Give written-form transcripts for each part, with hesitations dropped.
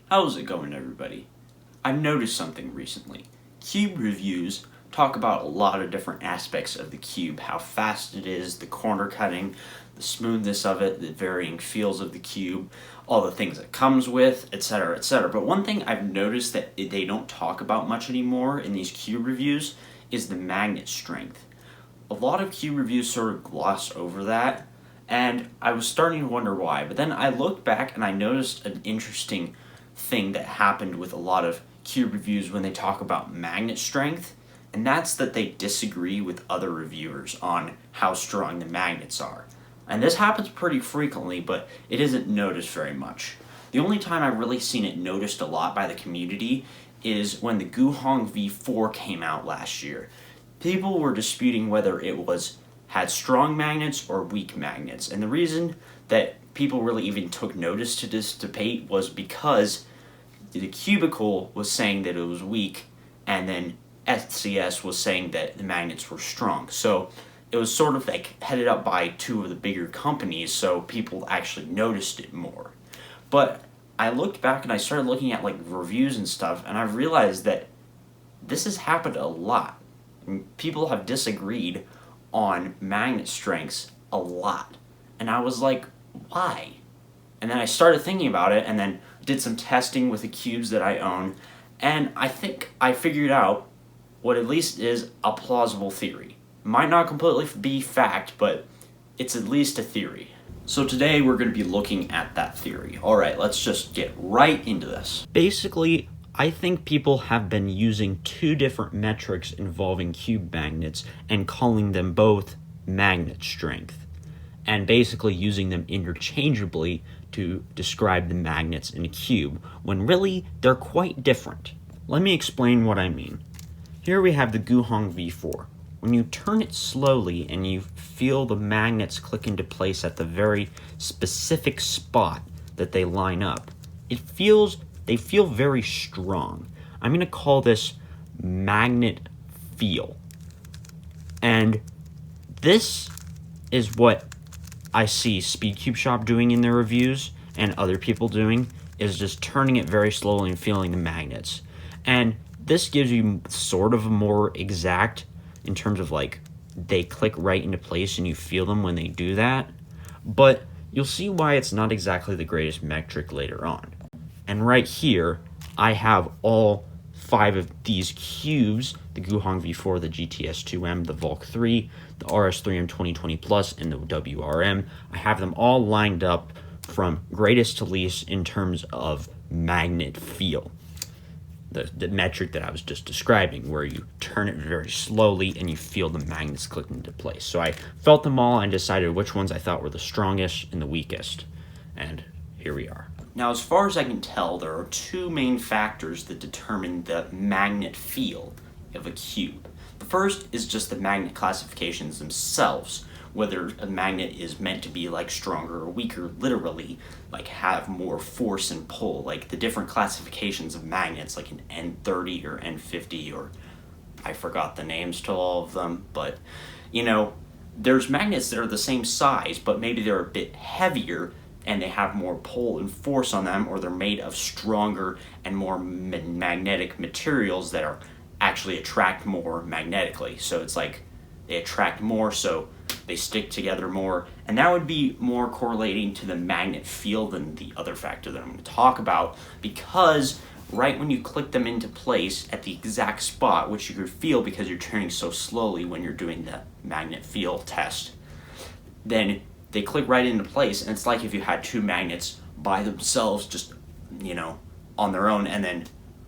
How's it going, everybody? I've noticed something recently. Cube reviews talk about a lot of different aspects of the cube, how fast it is, the corner cutting, the smoothness of it, the varying feels of the cube, all the things it comes with, etc., etc. But one thing I've noticed that they don't talk about much anymore in these cube reviews is the magnet strength. A lot of cube reviews sort of gloss over that, and I was starting to wonder why. But then I looked back and I noticed an interesting thing that happened with a lot of cube reviews when they talk about magnet strength, and that's that they disagree with other reviewers on how strong the magnets are. And this happens pretty frequently, but it isn't noticed very much. The only time I've really seen it noticed a lot by the community is when the Guhong V4 came out last year. People were disputing whether it had strong magnets or weak magnets, and the reason that people really even took notice to this debate was because the Cubicle was saying that it was weak, and then SCS was saying that the magnets were strong. So it was sort of like headed up by two of the bigger companies, so people actually noticed it more. But I looked back and I started looking at like reviews and stuff, and I realized that this has happened a lot. People have disagreed on magnet strengths a lot. And I was like, why? And then I started thinking about it and then did some testing with the cubes that I own, and I think I figured out what at least is a plausible theory. Might not completely be fact, but it's at least a theory. So today we're going to be looking at that theory. Alright, let's just get right into this. Basically, I think people have been using two different metrics involving cube magnets and calling them both magnet strength, and basically using them interchangeably to describe the magnets in a cube, when really they're quite different. Let me explain what I mean. Here we have the Guhong V4. When you turn it slowly and you feel the magnets click into place at the very specific spot that they line up, they feel very strong. I'm going to call this magnet feel. And this is what I see Speedcube Shop doing in their reviews and other people doing, is just turning it very slowly and feeling the magnets. And this gives you sort of a more exact, in terms of like they click right into place and you feel them when they do that. But you'll see why it's not exactly the greatest metric later on. And right here, I have all 5 of these cubes, the Guhong V4, the GTS2M, the Volk 3, the RS3M 2020 Plus, and the WRM. I have them all lined up from greatest to least in terms of magnet feel. The metric that I was just describing, where you turn it very slowly and you feel the magnets click into place. So I felt them all and decided which ones I thought were the strongest and the weakest. And here we are. Now, as far as I can tell, there are 2 main factors that determine the magnet feel of a cube. The first is just the magnet classifications themselves, whether a magnet is meant to be like stronger or weaker, literally, like have more force and pull, like the different classifications of magnets, like an N30 or N50, or I forgot the names to all of them, but there's magnets that are the same size, but maybe they're a bit heavier and they have more pull and force on them, or they're made of stronger and more magnetic materials that are actually attract more magnetically. So it's like they attract more, so they stick together more, and that would be more correlating to the magnet feel than the other factor that I'm going to talk about, because right when you click them into place at the exact spot, which you could feel because you're turning so slowly when you're doing the magnet feel test, then they click right into place, and it's like if you had 2 magnets by themselves, just, on their own, and then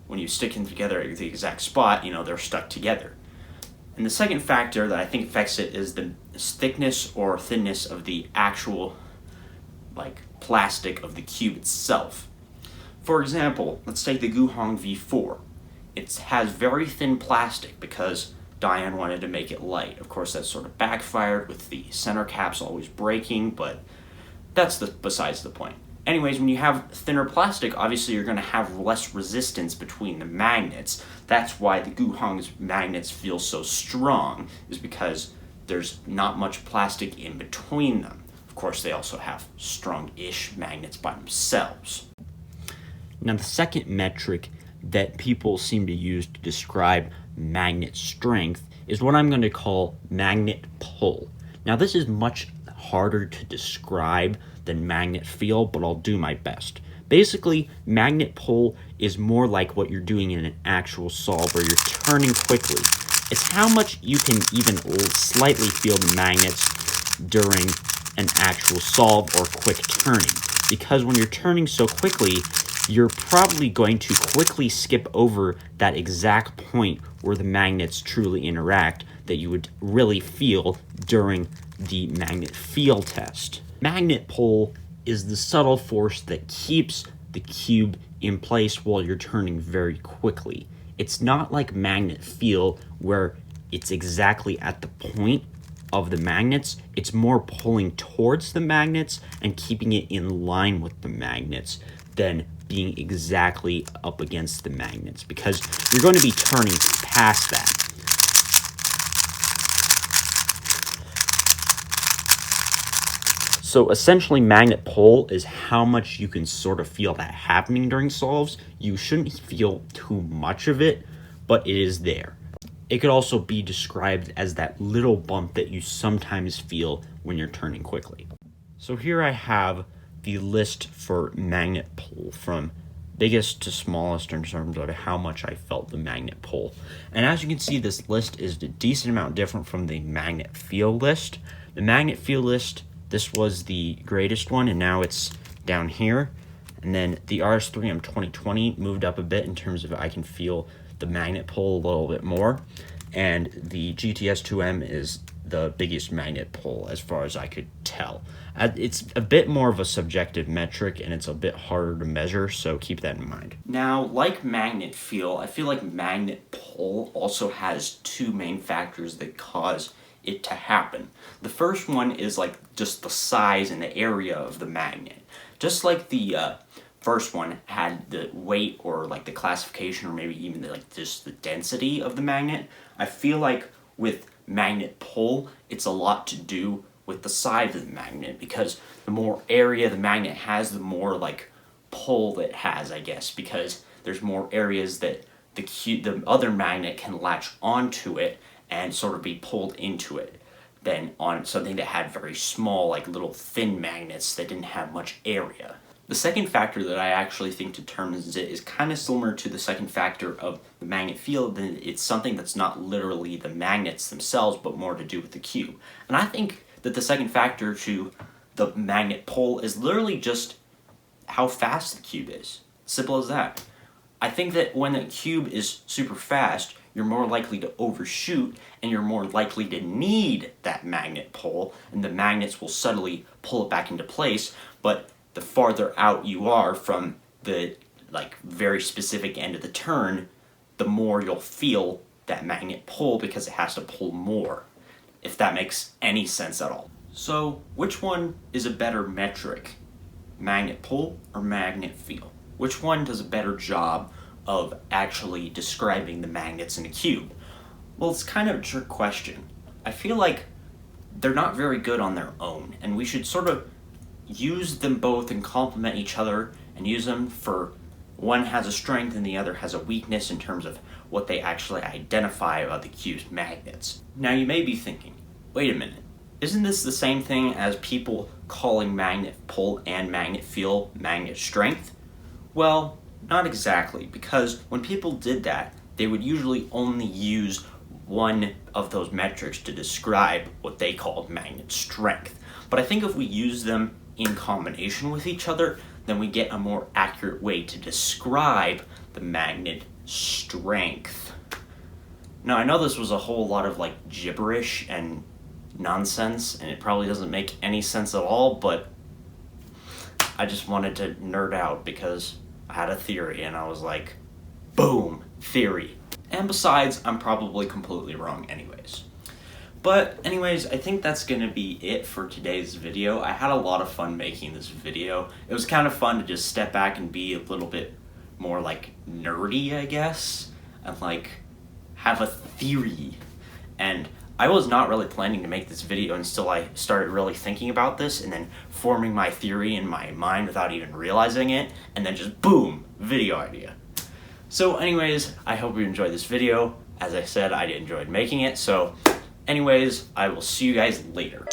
when you stick them together at the exact spot, they're stuck together. And the second factor that I think affects it is the thickness or thinness of the actual, plastic of the cube itself. For example, let's take the Guhong V4. It has very thin plastic because Diane wanted to make it light. Of course, that sort of backfired with the center caps always breaking, but that's besides the point. Anyways, when you have thinner plastic, obviously you're going to have less resistance between the magnets. That's why the Guhong's magnets feel so strong, is because there's not much plastic in between them. Of course, they also have strong-ish magnets by themselves. Now, the second metric that people seem to use to describe magnet strength is what I'm going to call magnet pull. Now, this is much harder to describe than magnet feel, but I'll do my best. Basically, magnet pull is more like what you're doing in an actual solve where you're turning quickly. It's how much you can even slightly feel the magnets during an actual solve or quick turning. Because when you're turning so quickly, you're probably going to quickly skip over that exact point where the magnets truly interact that you would really feel during the magnet feel test. Magnet pull is the subtle force that keeps the cube in place while you're turning very quickly. It's not like magnet feel where it's exactly at the point of the magnets. It's more pulling towards the magnets and keeping it in line with the magnets than being exactly up against the magnets, because you're going to be turning past that. So essentially, magnet pull is how much you can sort of feel that happening during solves. You shouldn't feel too much of it, but it is there. It could also be described as that little bump that you sometimes feel when you're turning quickly. So here I have the list for magnet pull from biggest to smallest in terms of how much I felt the magnet pull. And as you can see, this list is a decent amount different from the magnet feel list. The magnet feel list, this was the greatest one, and now it's down here. And then the RS3M 2020 moved up a bit in terms of I can feel the magnet pull a little bit more. And the GTS 2M is the biggest magnet pull as far as I could tell. It's a bit more of a subjective metric and it's a bit harder to measure, so keep that in mind. Now, like magnet feel, I feel like magnet pull also has two main factors that cause it to happen. The first one is like just the size and the area of the magnet. Just like the first one had the weight or like the classification or maybe even just the density of the magnet, I feel like with magnet pull, it's a lot to do with the size of the magnet, because the more area the magnet has, the more like pull it has, I guess, because there's more areas that the other magnet can latch onto it and sort of be pulled into it than on something that had very small, like little thin magnets that didn't have much area. The second factor that I actually think determines it is kind of similar to the second factor of the magnet field. It's something that's not literally the magnets themselves, but more to do with the cube. And I think that the second factor to the magnet pull is literally just how fast the cube is. Simple as that. I think that when the cube is super fast, you're more likely to overshoot, and you're more likely to need that magnet pull, and the magnets will subtly pull it back into place. But the farther out you are from the very specific end of the turn, the more you'll feel that magnet pull because it has to pull more, if that makes any sense at all. So which one is a better metric? Magnet pull or magnet feel? Which one does a better job of actually describing the magnets in a cube? Well, it's kind of a trick question. I feel like they're not very good on their own, and we should sort of use them both and complement each other and use them for one has a strength and the other has a weakness in terms of what they actually identify about the cube's magnets. Now you may be thinking, wait a minute, isn't this the same thing as people calling magnet pull and magnet feel magnet strength? Well, not exactly, because when people did that, they would usually only use one of those metrics to describe what they called magnet strength. But I think if we use them in combination with each other, then we get a more accurate way to describe the magnet strength. Now, I know this was a whole lot of gibberish and nonsense, and it probably doesn't make any sense at all, but I just wanted to nerd out because I had a theory and I was like, boom, theory. And besides, I'm probably completely wrong anyways. But anyways, I think that's going to be it for today's video. I had a lot of fun making this video. It was kind of fun to just step back and be a little bit more nerdy, I guess, and have a theory. And I was not really planning to make this video until I started really thinking about this and then forming my theory in my mind without even realizing it, and then just boom, video idea. So anyways, I hope you enjoyed this video. As I said, I enjoyed making it, so anyways, I will see you guys later.